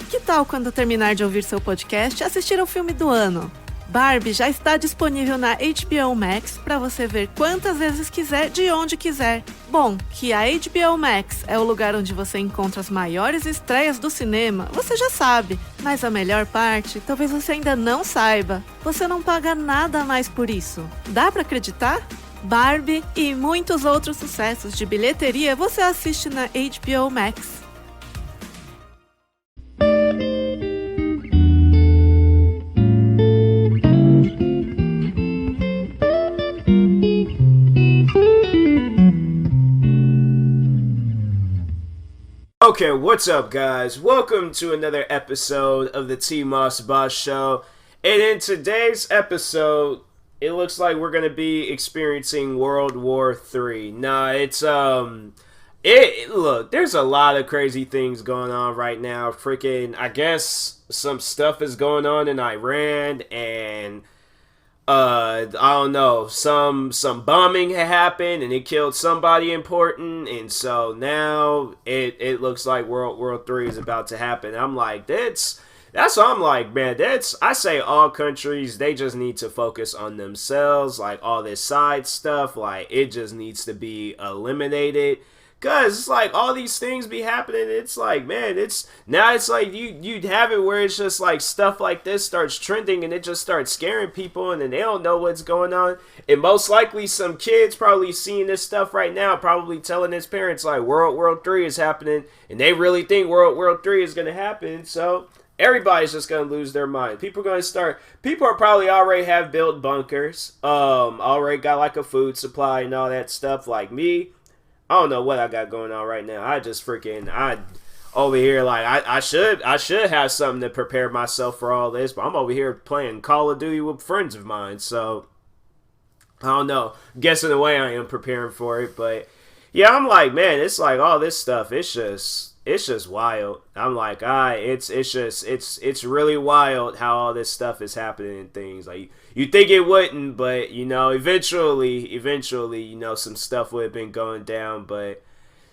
Que tal quando terminar de ouvir seu podcast, assistir ao filme do ano? Barbie já está disponível na HBO Max para você ver quantas vezes quiser, de onde quiser. Bom, que a HBO Max é o lugar onde você encontra as maiores estreias do cinema, você já sabe. Mas a melhor parte, talvez você ainda não saiba. Você não paga nada a mais por isso. Dá para acreditar? Barbie e muitos outros sucessos de bilheteria você assiste na HBO Max. Okay, what's up, guys? Welcome to another episode of the TMossBoss show. And in today's episode, it looks like we're gonna be experiencing World War III. Nah, it's look, there's a lot of crazy things going on right now. Freaking, I guess some stuff is going on in Iran, and I don't know, some bombing had happened and it killed somebody important, and so now it looks like World War III is about to happen. I'm like, that's what I'm like, man. I say all countries, they just need to focus on themselves. Like, all this side stuff, like, it just needs to be eliminated. Cause it's like all these things be happening. It's like, man, it's like you have it where it's just like stuff like this starts trending and it just starts scaring people, and then they don't know what's going on. And most likely some kids probably seeing this stuff right now, probably telling his parents like World War III is happening, and they really think World War III is gonna happen. So everybody's just gonna lose their mind. People are probably already have built bunkers, already got like a food supply and all that stuff. Like me, I don't know what I got going on right now. I over here like I should have something to prepare myself for all this, but I'm over here playing Call of Duty with friends of mine. So I don't know. I'm guessing the way I am preparing for it, but yeah, I'm like, man, it's like all this stuff. It's just wild. I'm like, it's really wild how all this stuff is happening and things. Like, you think it wouldn't, but you know, eventually, you know, some stuff would have been going down. But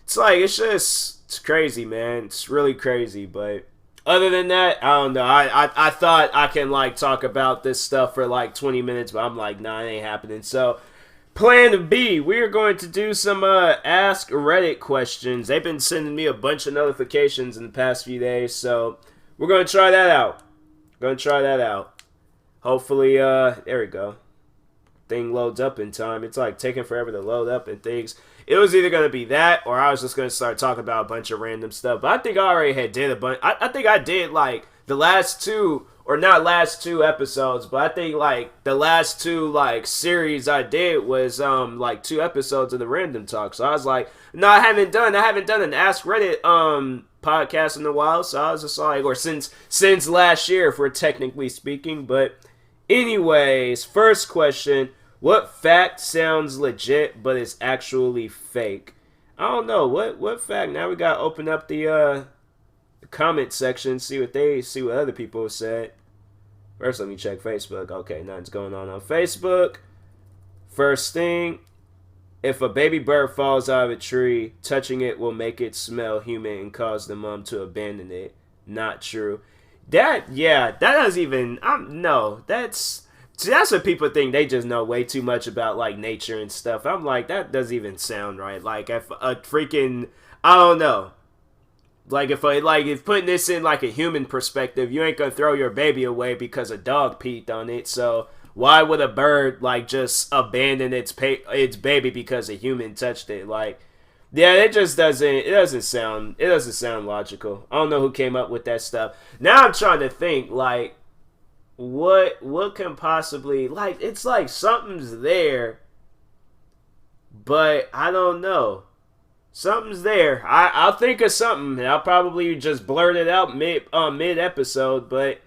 it's like, it's crazy, man. It's really crazy. But other than that, I don't know. I thought I can like talk about this stuff for like 20 minutes, but I'm like, nah, it ain't happening. So Plan B, we are going to do some Ask Reddit questions. They've been sending me a bunch of notifications in the past few days, so we're going to try that out. Hopefully, there we go. Thing loads up in time. It's like taking forever to load up and things. It was either going to be that, or I was just going to start talking about a bunch of random stuff. But I think I already did a bunch. I think I did like the last two, or not last two episodes, but I think like the last two like series I did was like 2 episodes of the Random Talk. So I was like, no, I haven't done an Ask Reddit podcast in a while. So I was just like, or since last year, if we're technically speaking. But anyways, first question: what fact sounds legit but is actually fake? I don't know what fact. Now we gotta open up the comment section, see what other people have said. First, let me check Facebook. Okay, nothing's going on Facebook. First thing: if a baby bird falls out of a tree, touching it will make it smell human and cause the mom to abandon it. Not true. That doesn't even. That's what people think. They just know way too much about like nature and stuff. I'm like, that doesn't even sound right. Like, if a freaking, I don't know. Like, if putting this in like a human perspective, you ain't gonna throw your baby away because a dog peed on it. So why would a bird like just abandon its baby because a human touched it? Like, yeah, it doesn't sound logical. I don't know who came up with that stuff. Now I'm trying to think like what can possibly, like, it's like something's there, but I don't know. Something's there. I'll think of something, and I'll probably just blurt it out mid episode. But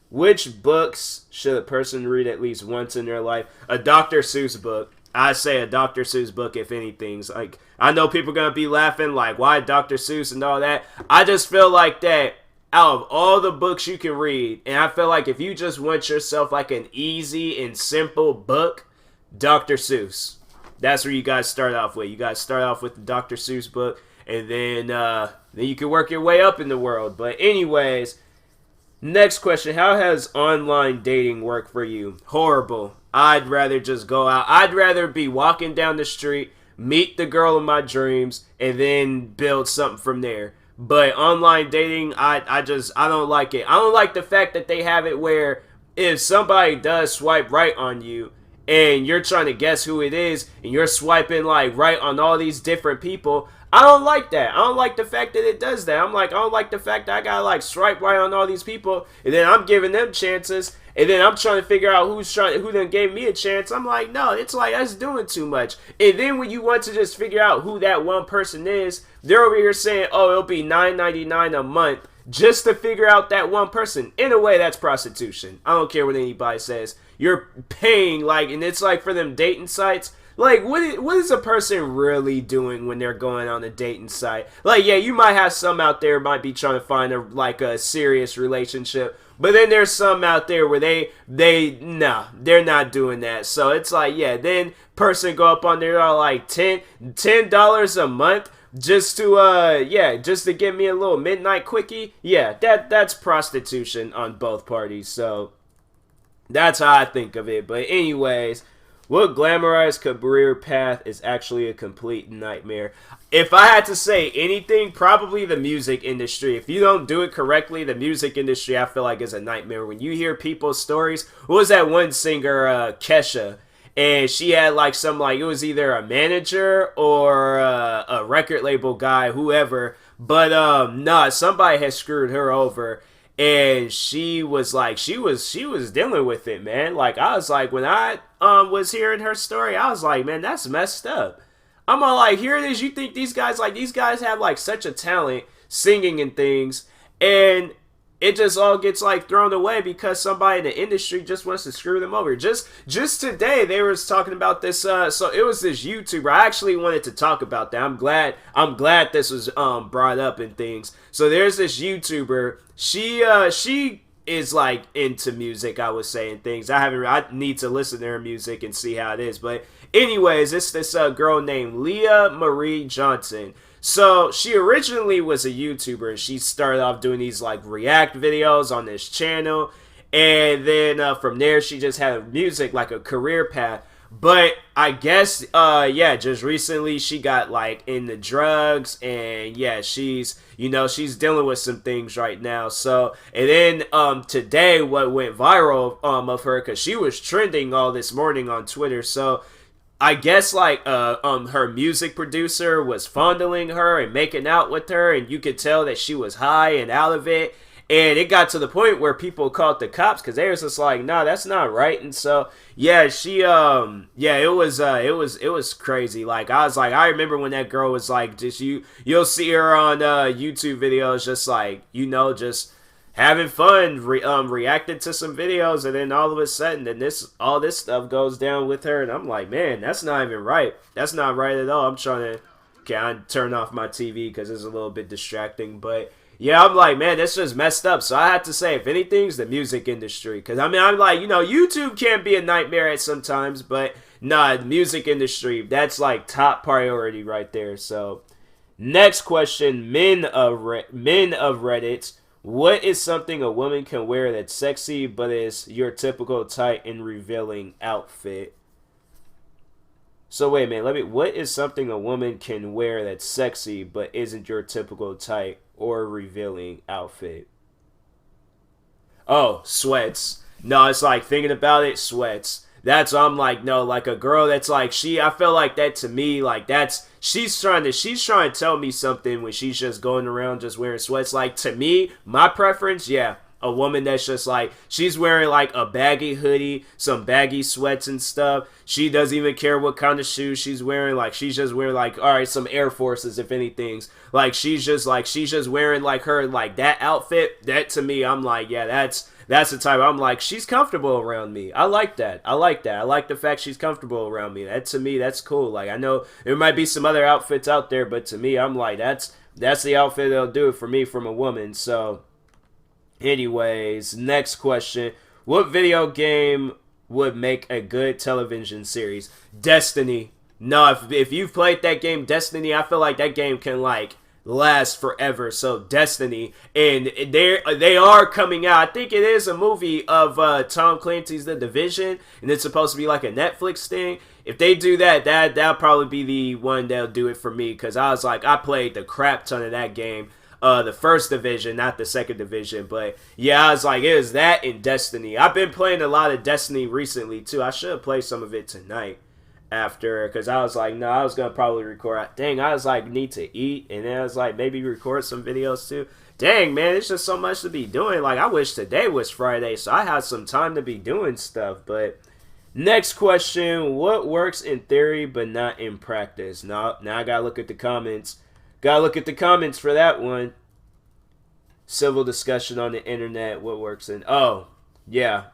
which books should a person read at least once in their life? A Dr. Seuss book. I say a Dr. Seuss book, if anything's like. I know people are gonna be laughing, like, why Dr. Seuss and all that. I just feel like that out of all the books you can read, and I feel like if you just want yourself like an easy and simple book, Dr. Seuss. That's where you guys start off with. You guys start off with the Dr. Seuss book. and then you can work your way up in the world. But anyways, next question: how has online dating worked for you? Horrible. I'd rather just go out. I'd rather be walking down the street, meet the girl of my dreams, and then build something from there. But online dating, I don't like it. I don't like the fact that they have it where if somebody does swipe right on you and you're trying to guess who it is and you're swiping like right on all these different people, I don't like that. I don't like the fact that it does that. I don't like the fact that I gotta like swipe right on all these people and then I'm giving them chances and then I'm trying to figure out who then gave me a chance. I'm like, no, it's like that's doing too much. And then when you want to just figure out who that one person is, they're over here saying, oh, it'll be $9.99 a month just to figure out that one person. In a way, that's prostitution. I don't care what anybody says. You're paying, like, and it's like for them dating sites. Like, what is a person really doing when they're going on a dating site? Like, yeah, you might have some out there might be trying to find a serious relationship. But then there's some out there where they're not doing that. So it's like, yeah, then person go up on there all like $10 a month just to give me a little midnight quickie. Yeah, that's prostitution on both parties. So that's how I think of it. But anyways, what glamorized career path is actually a complete nightmare? If I had to say anything, probably the music industry. If you don't do it correctly, the music industry, I feel like, is a nightmare. When you hear people's stories, what was that one singer, Kesha? And she had like it was either a manager or a record label guy, whoever. But somebody had screwed her over. And she was dealing with it, man. Like, I was like, when I was hearing her story, I was like, man, that's messed up. I'm all like, here it is. You think these guys have like such a talent singing and things, and it just all gets like thrown away because somebody in the industry just wants to screw them over. Just today they were talking about this. So it was this YouTuber. I actually wanted to talk about that. I'm glad this was brought up and things. So there's this YouTuber. She is like into music, I was saying things. I need to listen to her music and see how it is. But anyways, it's this girl named Leah Marie Johnson. So she originally was a YouTuber and she started off doing these like react videos on this channel. And then from there she just had music like a career path. But I guess, just recently she got like into drugs and yeah, she's dealing with some things right now. So, and then today what went viral of her, cause she was trending all this morning on Twitter. So I guess like her music producer was fondling her and making out with her, and you could tell that she was high and out of it. And it got to the point where people called the cops because they was just like, nah, that's not right. And so, yeah, it was crazy. Like, I was like, I remember when that girl was like, you'll see her on YouTube videos, just like, just having fun, reacting to some videos. And then all of a sudden, all this stuff goes down with her. And I'm like, man, that's not even right. That's not right at all. I turn off my TV because it's a little bit distracting, but yeah, I'm like, man, that's just messed up. So I have to say, if anything's the music industry. Because, I mean, I'm like, YouTube can be a nightmare at sometimes. But, nah, the music industry, that's like top priority right there. So, next question, men of Reddit. What is something a woman can wear that's sexy but is your typical tight and revealing outfit? So wait a minute, what is something a woman can wear that's sexy but isn't your typical tight or revealing outfit? Oh, sweats. No, it's like thinking about it, sweats. That's I'm like, no, like a girl that's like I feel like that to me, like she's trying to tell me something when she's just going around just wearing sweats. Like to me, my preference, yeah. A woman that's just like, she's wearing like a baggy hoodie, some baggy sweats and stuff. She doesn't even care what kind of shoes she's wearing. Like, she's just wearing like, all right, some Air Forces, if anything's. Like, she's just wearing like her, like that outfit. That to me, I'm like, yeah, that's the type. I'm like, she's comfortable around me. I like that. I like the fact she's comfortable around me. That to me, that's cool. Like, I know there might be some other outfits out there, but to me, I'm like, that's the outfit that'll do it for me from a woman. So, anyways, next question. What video game would make a good television series? Destiny. no, if you've played that game, Destiny, I feel like that game can like last forever. So Destiny, and they are coming out. I think it is a movie of Tom Clancy's The Division, and it's supposed to be like a Netflix thing. If they do that'll probably be the one that'll do it for me, because I was like, I played the crap ton of that game. The first division, not the second division, but yeah, I was like, it was that in Destiny. I've been playing a lot of Destiny recently too. I should play some of it tonight after, because I was like, no, I was gonna probably record. Dang, I was like, need to eat, and then I was like, maybe record some videos too. Dang, man, it's just so much to be doing. Like, I wish today was Friday, so I had some time to be doing stuff. But next question: what works in theory but not in practice? Now I gotta look at the comments. Gotta look at the comments for that one. Civil discussion on the internet. What works in? Oh, yeah,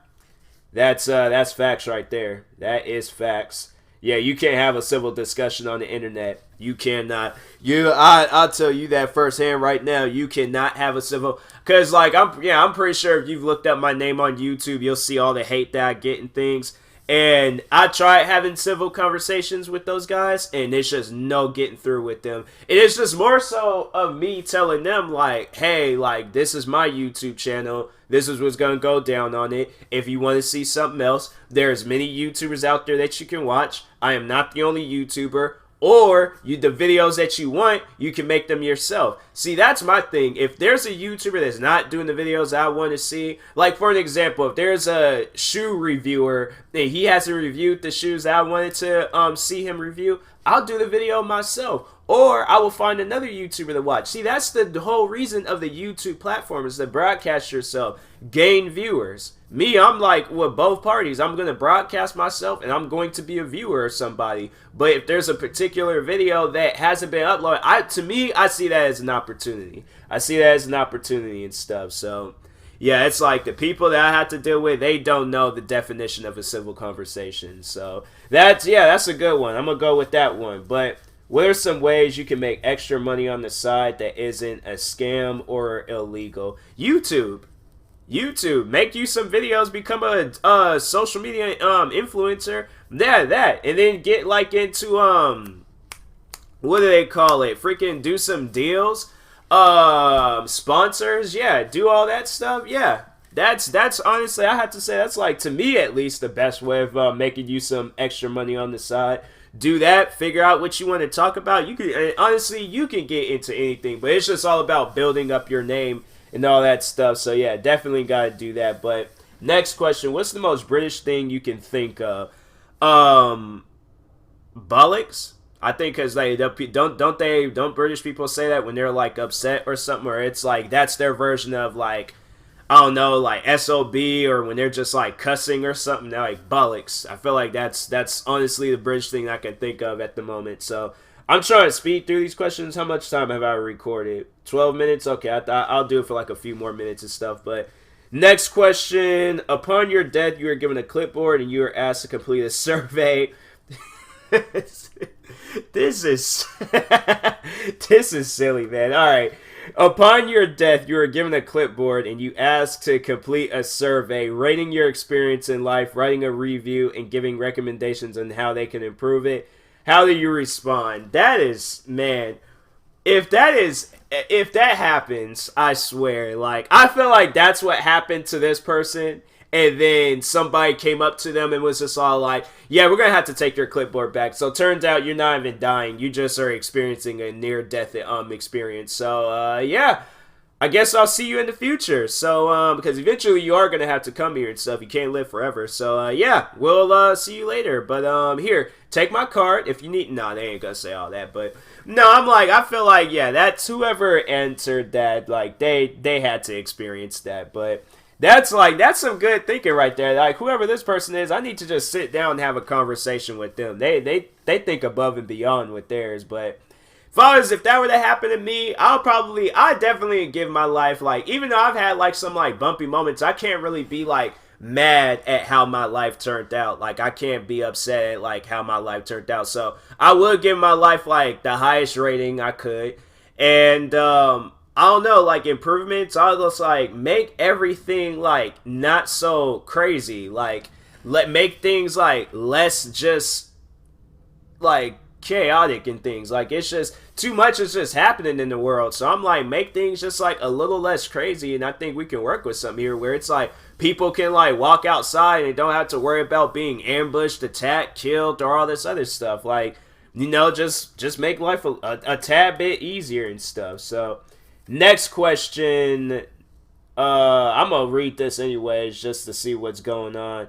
that's facts right there. That is facts. Yeah, you can't have a civil discussion on the internet. You cannot. I'll tell you that firsthand right now. You cannot have a civil, cause like I'm pretty sure if you've looked up my name on YouTube, you'll see all the hate that I get and things. And I tried having civil conversations with those guys, and it's just no getting through with them. And it's just more so of me telling them, like, hey, like, this is my YouTube channel. This is what's going to go down on it. If you want to see something else, there's many YouTubers out there that you can watch. I am not the only YouTuber. Or the videos that you want, you can make them yourself. See, that's my thing. If there's a YouTuber that's not doing the videos I want to see, like for an example, if there's a shoe reviewer and he hasn't reviewed the shoes that I wanted to see him review, I'll do the video myself. Or I will find another YouTuber to watch. See, that's the whole reason of the YouTube platform, is to broadcast yourself, gain viewers. Me, I'm like with both parties. I'm going to broadcast myself, and I'm going to be a viewer of somebody. But if there's a particular video that hasn't been uploaded, to me, I see that as an opportunity. I see that as an opportunity and stuff. So, yeah, it's like the people that I have to deal with, they don't know the definition of a civil conversation. So, that's a good one. I'm going to go with that one. But what are some ways you can make extra money on the side that isn't a scam or illegal? YouTube, make you some videos, become a social media influencer. That, and then get like into what do they call it? Freaking do some deals, sponsors. Yeah, do all that stuff. Yeah, that's honestly, I have to say, that's like, to me at least, the best way of making you some extra money on the side. Do that, figure out what you want to talk about. You can honestly, you can get into anything, but it's just all about building up your name and all that stuff. So yeah, definitely got to do that. But next question: what's the most British thing you can think of? Bollocks. I think because don't British people say that when they're like upset or something, or it's like that's their version of like, I don't know, like SOB, or when they're just like cussing or something, they're like bollocks. I feel like that's honestly the British thing I can think of at the moment. So I'm trying to speed through these questions. How much time have I recorded? 12 minutes? Okay, I'll do it for like a few more minutes and stuff. But next question: upon your death, you are given a clipboard and you are asked to complete a survey. This is this is silly, man. All right. Upon your death, you are given a clipboard and you ask to complete a survey, rating your experience in life, writing a review, and giving recommendations on how they can improve it. How do you respond? That is, man, if that happens, I swear, like, I feel like that's what happened to this person. And then somebody came up to them and was just all like, yeah, we're going to have to take your clipboard back. So it turns out you're not even dying. You just are experiencing a near-death experience. So, yeah, I guess I'll see you in the future. So, because eventually you are going to have to come here and stuff. You can't live forever. So, yeah, we'll see you later. But, here, take my card if you need. No, they ain't going to say all that. But, no, I feel like, yeah, that's whoever answered that. Like, they had to experience that. But that's some good thinking right there. Like, whoever this person is, I need to just sit down and have a conversation with them. They think above and beyond with theirs. But if that were to happen to me, I definitely give my life, like, even though I've had like some like bumpy moments, I can't really be like mad at how my life turned out. Like, I can't be upset at like how my life turned out. So I would give my life like the highest rating I could. And I don't know, like, improvements, I'll just, like, make everything, like, not so crazy. Like, make things, like, less just like chaotic and things. Like it's just too much is just happening in the world. So I'm like, make things just like a little less crazy, and I think we can work with something here where it's like people can like walk outside and don't have to worry about being ambushed, attacked, killed, or all this other stuff. Like, you know, just make life a tad bit easier and stuff. So next question, I'm gonna read this anyways just to see what's going on.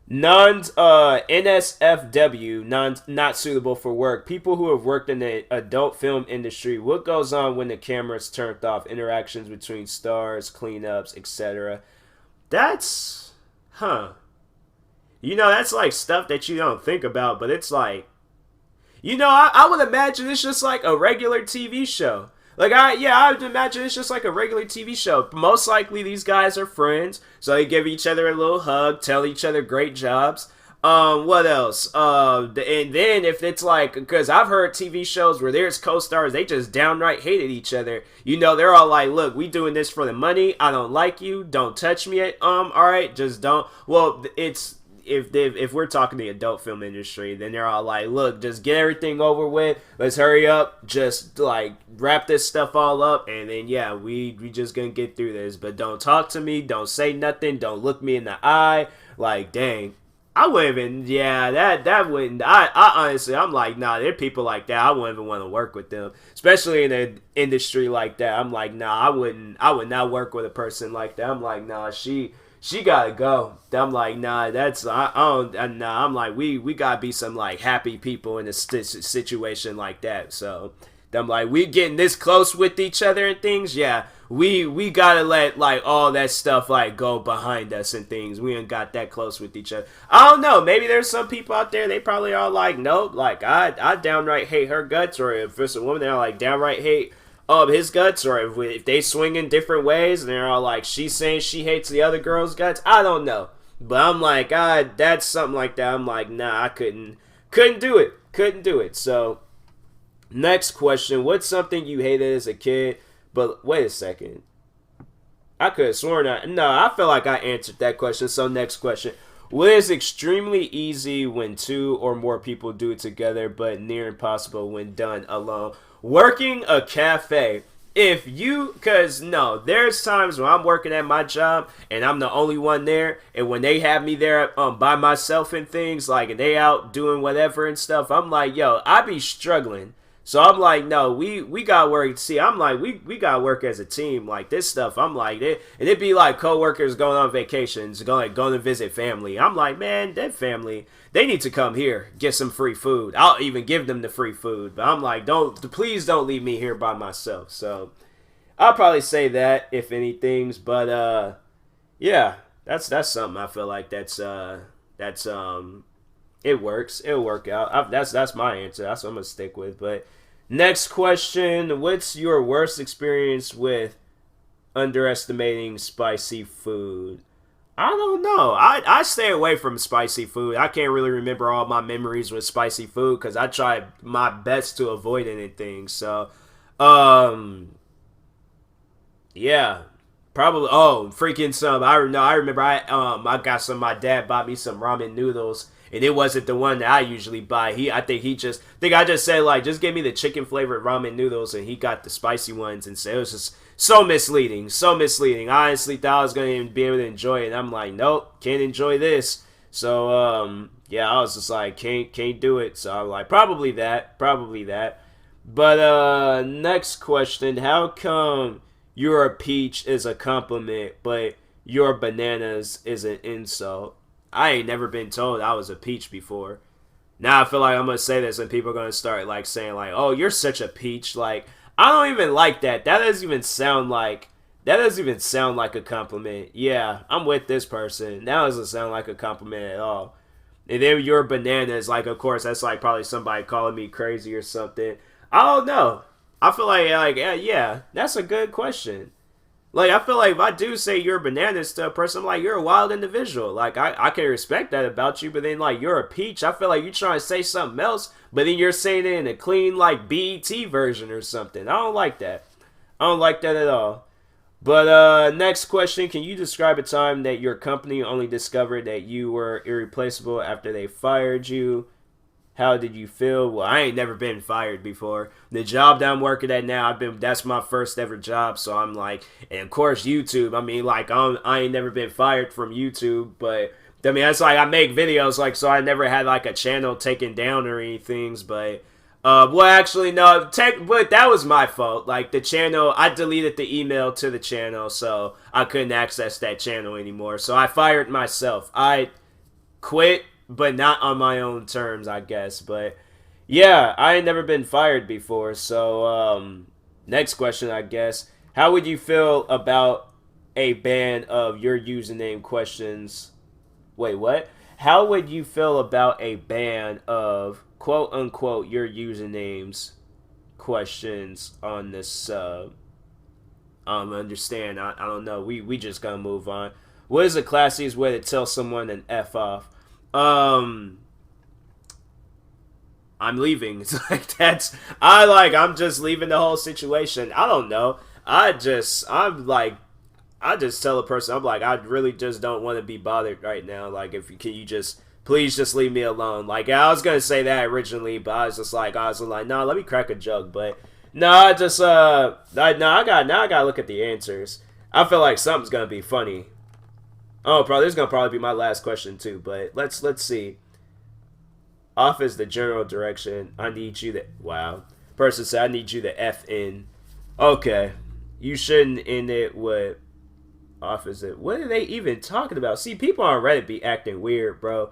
NSFW, not suitable for work. People who have worked in the adult film industry. What goes on when the camera's turned off? Interactions between stars, cleanups, etc. That's, you know, that's like stuff that you don't think about, but it's like, you know, I would imagine it's just like a regular TV show. Like, I would imagine it's just like a regular TV show. Most likely these guys are friends, so they give each other a little hug, tell each other great jobs. What else? And then if it's like, because I've heard TV shows where there's co-stars, they just downright hated each other. You know, they're all like, look, we doing this for the money. I don't like you. Don't touch me. All right, just don't. Well, it's... If we're talking the adult film industry, then they're all like, look, just get everything over with. Let's hurry up. Just like wrap this stuff all up. And then, yeah, we just gonna get through this. But don't talk to me. Don't say nothing. Don't look me in the eye. Like, dang. I wouldn't even, that wouldn't, I honestly, I'm like, nah, there are people like that. I wouldn't even want to work with them. Especially in an industry like that. I'm like, nah, I would not work with a person like that. I'm like, nah, she gotta go. I'm like, nah, that's, I don't, nah, I'm like, we gotta be some, like, happy people in a situation like that. So, I'm like, we getting this close with each other and things, yeah, we gotta let, like, all that stuff, like, go behind us and things. We ain't got that close with each other. I don't know, maybe there's some people out there, they probably are like, nope, like, I downright hate her guts, or if it's a woman, they're like, downright hate his guts, or if they swing in different ways and they're all like, she's saying she hates the other girl's guts. I don't know, but I'm like, that's something like that. I'm like, nah, I couldn't do it. So next question, what's something you hated as a kid? But wait a second, I could have sworn I feel like I answered that question. So next question, what is extremely easy when two or more people do it together, but near impossible when done alone? Working a cafe. There's times when I'm working at my job and I'm the only one there, and when they have me there by myself and things, like, and they out doing whatever and stuff, I'm like, yo, I be struggling. So I'm like, no, we gotta work. See, I'm like, we gotta work as a team. Like, this stuff, I'm like, and it'd be like coworkers going on vacations, going to visit family. I'm like, man, that family, they need to come here, get some free food. I'll even give them the free food. But I'm like, please don't leave me here by myself. So I'll probably say that, if anything. But yeah, that's something I feel like that's it works. It'll work out. That's my answer. That's what I'm gonna stick with. But next question: what's your worst experience with underestimating spicy food? I don't know. I stay away from spicy food. I can't really remember all my memories with spicy food because I try my best to avoid anything. So, yeah, probably. Oh, freaking some. I remember. I got some. My dad bought me some ramen noodles. And it wasn't the one that I usually buy. I think I just said, like, just give me the chicken flavored ramen noodles, and he got the spicy ones, and so it was just so misleading. I honestly thought I was gonna be able to enjoy it, and I'm like, nope, can't enjoy this. So yeah, I was just like, can't do it. So I'm like, probably that. But next question, how come you're a peach is a compliment, but your bananas is an insult? I ain't never been told I was a peach before. Now I feel like I'm gonna say this and people are gonna start like saying like, "Oh, you're such a peach." Like, I don't even like that. That doesn't even sound like a compliment. Yeah, I'm with this person. That doesn't sound like a compliment at all. And then your bananas, like, of course, that's like probably somebody calling me crazy or something. I don't know. I feel like yeah, that's a good question. Like, I feel like if I do say you're bananas to a person, I'm like, you're a wild individual. Like, I can respect that about you, but then, like, you're a peach. I feel like you're trying to say something else, but then you're saying it in a clean, like, BET version or something. I don't like that. I don't like that at all. But next question, can you describe a time that your company only discovered that you were irreplaceable after they fired you? How did you feel? Well, I ain't never been fired before. The job that I'm working at now, that's my first ever job. So I'm like, and of course YouTube. I mean, like I ain't never been fired from YouTube, but I mean that's like I make videos, like so I never had like a channel taken down or anything. But well, actually no, but that was my fault. Like the channel, I deleted the email to the channel, so I couldn't access that channel anymore. So I fired myself. I quit, but not on my own terms, I guess. But yeah, I ain't never been fired before. So next question, I guess. How would you feel about a ban of your username questions? Wait, what? How would you feel about a ban of quote unquote your usernames questions on this sub? Understand? I don't know. We just gonna move on. What is the classiest way to tell someone an F off? I'm leaving. It's like I'm just leaving the whole situation. I don't know. I just tell a person, I'm like, I really just don't want to be bothered right now. Like, if you can, you just please just leave me alone. Like, I was gonna say that originally, but I was like, no, let me crack a joke. But no, I gotta look at the answers. I feel like something's gonna be funny. Oh, this is gonna probably be my last question too. But let's see. Off is the general direction. I need you to Person said I need you to F in. Okay, you shouldn't end it with off is it. What are they even talking about? See, people on Reddit be acting weird, bro.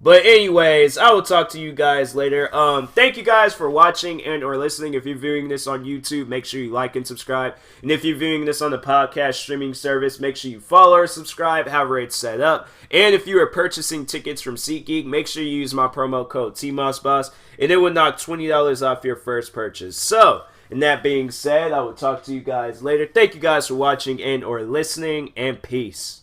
But anyways, I will talk to you guys later. Thank you guys for watching and or listening. If you're viewing this on YouTube, make sure you like and subscribe. And if you're viewing this on the podcast streaming service, make sure you follow or subscribe, however it's set up. And if you are purchasing tickets from SeatGeek, make sure you use my promo code TMossBoss, and it will knock $20 off your first purchase. So, and that being said, I will talk to you guys later. Thank you guys for watching and or listening, and peace.